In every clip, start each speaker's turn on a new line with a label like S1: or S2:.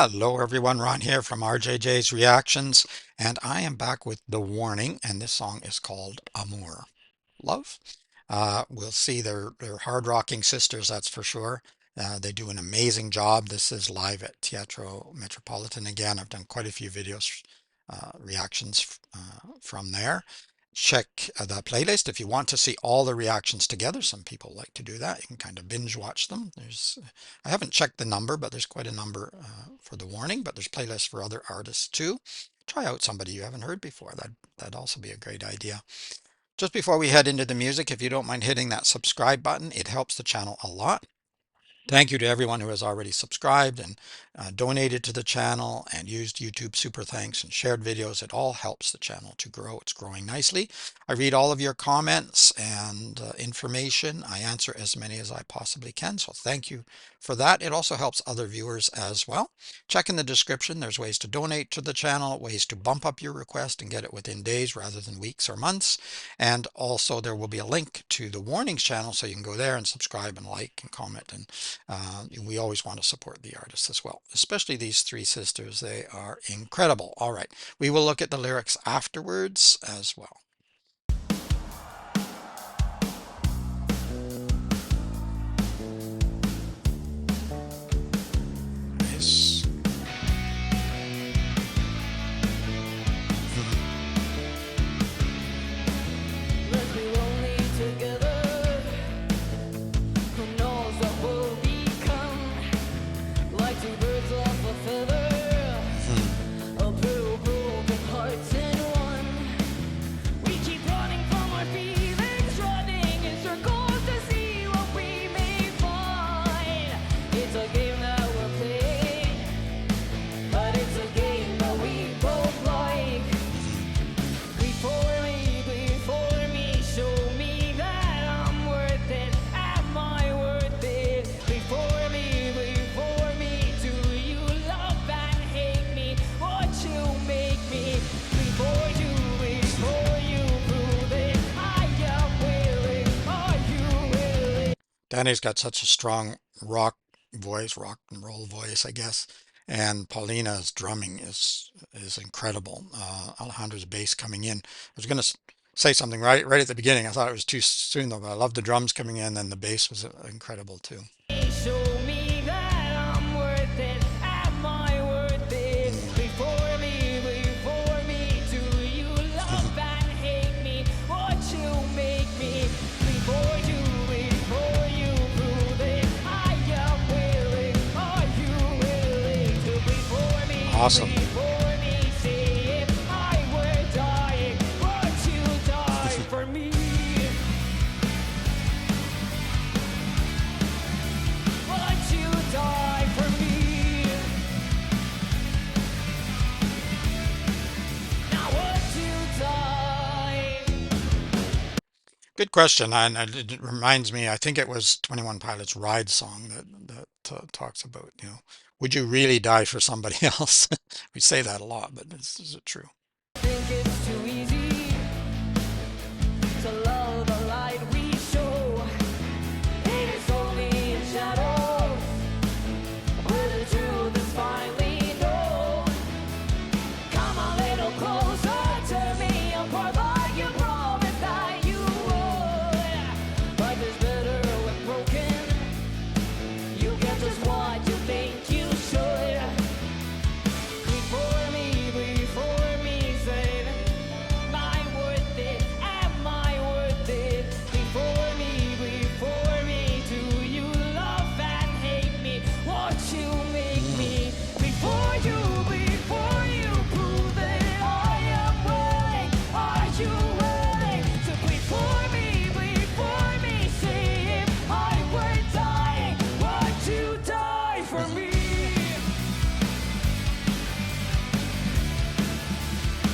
S1: Hello everyone, Ron here from RJJ's Reactions, and I am back with The Warning, and this song is called Amour. Love. We'll see they're hard rocking sisters, that's for sure. They do an amazing job. This is live at Teatro Metropolitan again. I've done quite a few videos, reactions from there. Check the playlist if you want to see all the reactions together. Some people like to do that. You can kind of binge watch them. I haven't checked the number, but there's quite a number for The Warning, but there's playlists for other artists too. Try out somebody you haven't heard before. That'd also be a great idea. Just before we head into the music, if you don't mind hitting that subscribe button, it helps the channel a lot. Thank you to everyone who has already subscribed and donated to the channel and used YouTube Super Thanks and shared videos. It all helps the channel to grow. It's growing nicely. I read all of your comments and information. I answer as many as I possibly can. So thank you for that. It also helps other viewers as well. Check in the description. There's ways to donate to the channel, ways to bump up your request and get it within days rather than weeks or months. And also there will be a link to the Warnings channel so you can go there and subscribe and like and comment, and we always want to support the artists as well, especially these three sisters. They are incredible. All right, we will look at the lyrics afterwards as well. Nice.
S2: Let's be lonely together. Who knows what we'll become? Like two birds off a feather, a pair of broken hearts in one. We keep running from our feelings, running in circles to see what we may find. It's a game that we're playing, but it's a game that we both like. Before me, show me that I'm worth it. Am I worth it? Before me, do you love and hate me? What you make me? Before you prove it, I am willing. Are you willing?
S1: Danny's got such a strong rock voice, rock and roll voice, I guess. And Paulina's drumming is incredible. Alejandra's bass coming in. I was going to say something right at the beginning. I thought it was too soon though, but I love the drums coming in, and the bass was incredible too.
S2: Show me that I'm worth it. Am I worth it? Before me, do you love and hate me? What you make me? Before you prove it, I am willing. Are you willing to
S1: Awesome.
S2: before me, say if I were dying, would you die for me? Would you die for me? Now would you die?
S1: Good question. And it reminds me, I think it was 21 Pilots' Ride song that talks about, would you really die for somebody else? We say that a lot, but is it true?
S2: Think it's too easy to love the light we show. It is only in shadows where the truth is finally known. Come a little closer to me, apart like you promised that you would. Life is better when broken. You get just what you think you should. Before me, say, am I worth it? Am I worth it? Before me, do you love and hate me? What you make me? Before you prove that I am willing. Are you willing to before me, say if I were dying, would you die for me?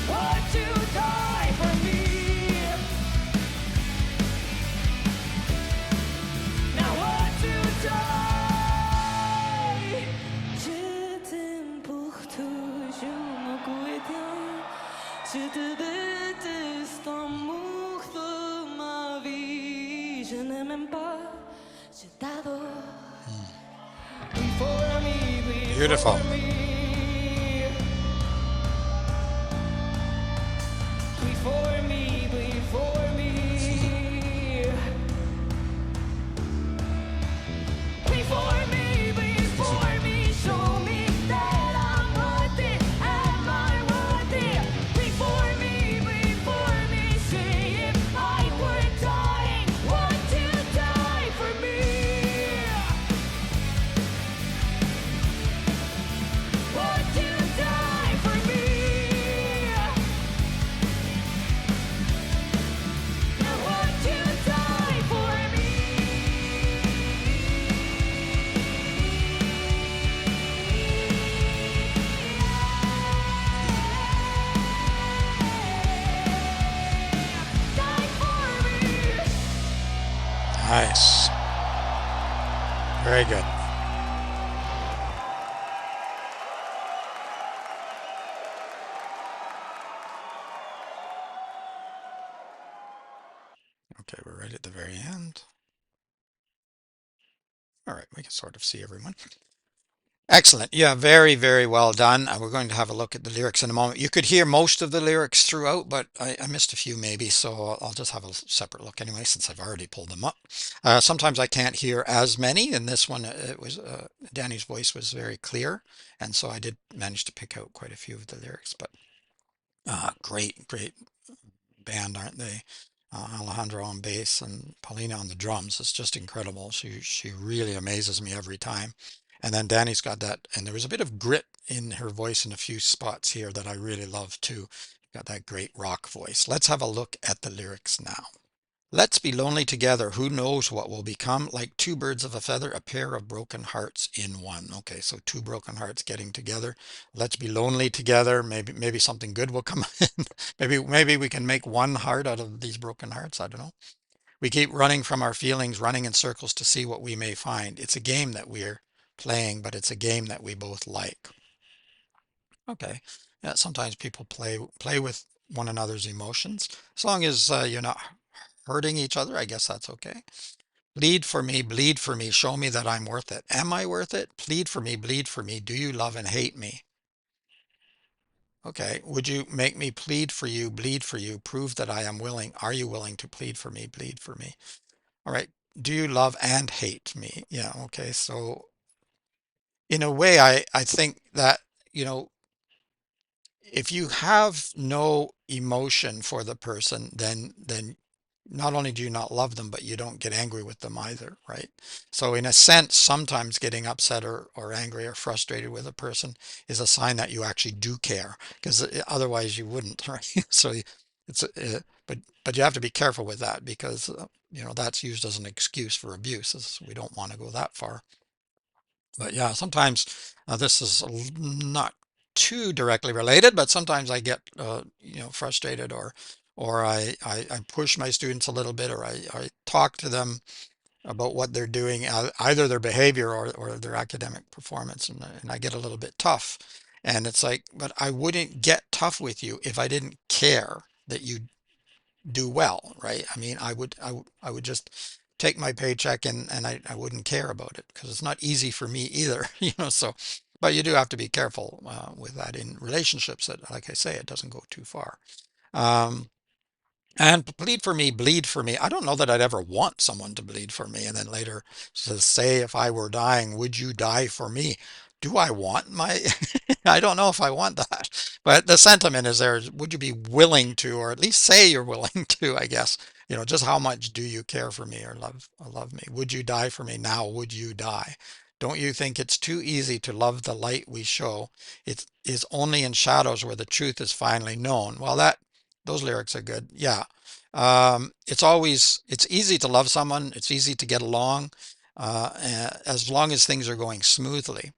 S2: Would you die for me? Now would you die? Je t'aime pour toujours, mon quotidien. Je te déteste, amour de ma vie. Je n'aime même pas, je t'adore. Before
S1: Beautiful.
S2: me,
S1: Nice. Very good. Okay, we're right at the very end. All right, we can sort of see everyone. Excellent. Yeah, very, very well done. We're going to have a look at the lyrics in a moment. You could hear most of the lyrics throughout, but I missed a few maybe, so I'll just have a separate look anyway, since I've already pulled them up. Sometimes I can't hear as many. In this one, it was Danny's voice was very clear, and so I did manage to pick out quite a few of the lyrics. But great, great band, aren't they? Alejandro on bass and Paulina on the drums. It's just incredible. She really amazes me every time. And then Danny's got that, and there was a bit of grit in her voice in a few spots here that I really love too. Got that great rock voice. Let's have a look at the lyrics now. Let's be lonely together. Who knows what will become? Like two birds of a feather, a pair of broken hearts in one. Okay, so two broken hearts getting together. Let's be lonely together. Maybe something good will come in. Maybe we can make one heart out of these broken hearts. I don't know. We keep running from our feelings, running in circles to see what we may find. It's a game that we're playing, but it's a game that we both like. Okay. Yeah, sometimes people play with one another's emotions. As long as you're not hurting each other, I guess that's okay. Bleed for me, show me that I'm worth it. Am I worth it? Bleed for me. Do you love and hate me? Okay. Would you make me plead for you, bleed for you, prove that I am willing? Are you willing to plead for me, bleed for me? All right. Do you love and hate me? Yeah. Okay. So in a way, I think that, you know, if you have no emotion for the person, then not only do you not love them, but you don't get angry with them either, right? So in a sense, sometimes getting upset or angry or frustrated with a person is a sign that you actually do care, because otherwise you wouldn't, right? So it's but you have to be careful with that because that's used as an excuse for abuse. We don't want to go that far. But yeah, sometimes this is not too directly related, but sometimes I get frustrated or I push my students a little bit or I talk to them about what they're doing, either their behavior or their academic performance, and I get a little bit tough. And it's like, but I wouldn't get tough with you if I didn't care that you do well, right? I mean, I would just take my paycheck and I wouldn't care about it because it's not easy for me either, so, but you do have to be careful with that in relationships that, like I say, it doesn't go too far. Um, and bleed for me, bleed for me. I don't know that I'd ever want someone to bleed for me. And then later says, say, if I were dying, would you die for me? Do I want my, I don't know if I want that, but the sentiment is there. Would you be willing to, or at least say you're willing to, I guess, just how much do you care for me or love me? Would you die for me now? Would you die? Don't you think it's too easy to love the light we show? It is only in shadows where the truth is finally known. Well, those lyrics are good. Yeah. It's easy to love someone. It's easy to get along, as long as things are going smoothly.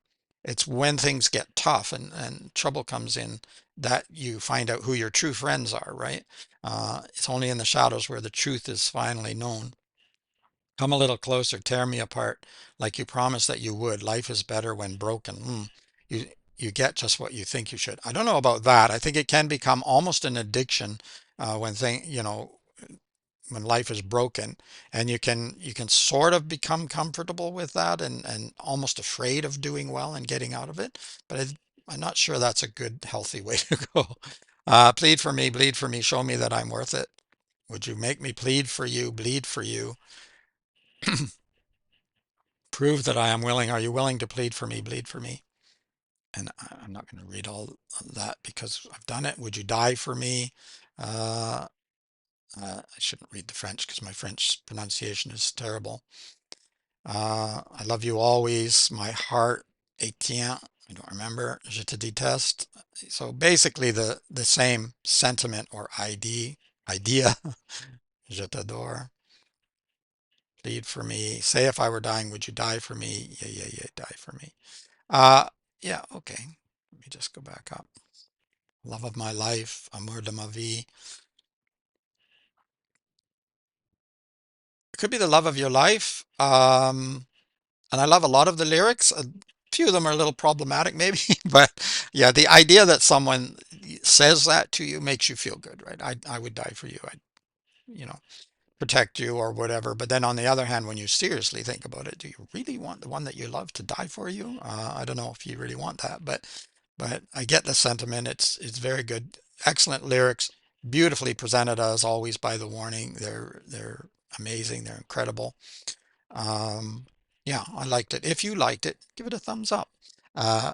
S1: It's when things get tough and trouble comes in that you find out who your true friends are, right? It's only in the shadows where the truth is finally known. Come a little closer, tear me apart, like you promised that you would. Life is better when broken. You you get just what you think you should. I don't know about that. I think it can become almost an addiction when life is broken, and you can sort of become comfortable with that and almost afraid of doing well and getting out of it. But I'm not sure that's a good, healthy way to go. Plead for me, bleed for me, show me that I'm worth it. Would you make me plead for you, bleed for you? Prove that I am willing. Are you willing to plead for me, bleed for me? And I'm not going to read all of that because I've done it. Would you die for me? Uh, I shouldn't read the French because my French pronunciation is terrible. I love you always. My heart, Etienne. I don't remember. Je te déteste. So basically the same sentiment or idea. Je t'adore. Plead for me. Say if I were dying, would you die for me? Yeah, yeah, yeah, die for me. Uh, yeah, okay. Let me just go back up. Love of my life, amour de ma vie. could be the love of your life. And I love a lot of the lyrics. A few of them are a little problematic, maybe, but yeah, the idea that someone says that to you makes you feel good, right? I would die for you. I, you know, protect you or whatever. But then on the other hand, when you seriously think about it, do you really want the one that you love to die for you? I don't know if you really want that, but I get the sentiment. It's very good, excellent lyrics, beautifully presented as always by The Warning. They're amazing. They're incredible. Um, yeah, I liked it. If you liked it, give it a thumbs up.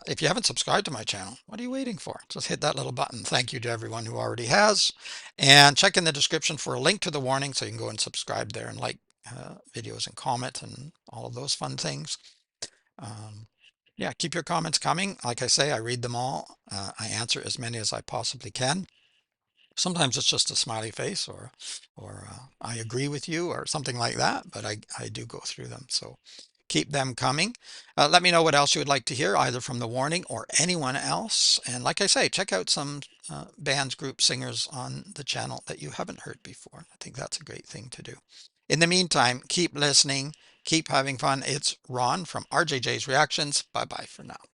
S1: If you haven't subscribed to my channel, what are you waiting for? Just hit that little button. Thank you to everyone who already has. And check in the description for a link to The Warning so you can go and subscribe there and like videos and comment and all of those fun things. Um, yeah, keep your comments coming. Like I say, I read them all. I answer as many as I possibly can. Sometimes it's just a smiley face or I agree with you or something like that, but I do go through them. So keep them coming. Let me know what else you would like to hear, either from The Warning or anyone else. And like I say, check out some bands, groups, singers on the channel that you haven't heard before. I think that's a great thing to do. In the meantime, keep listening, keep having fun. It's Ron from RJJ's Reactions. Bye bye for now.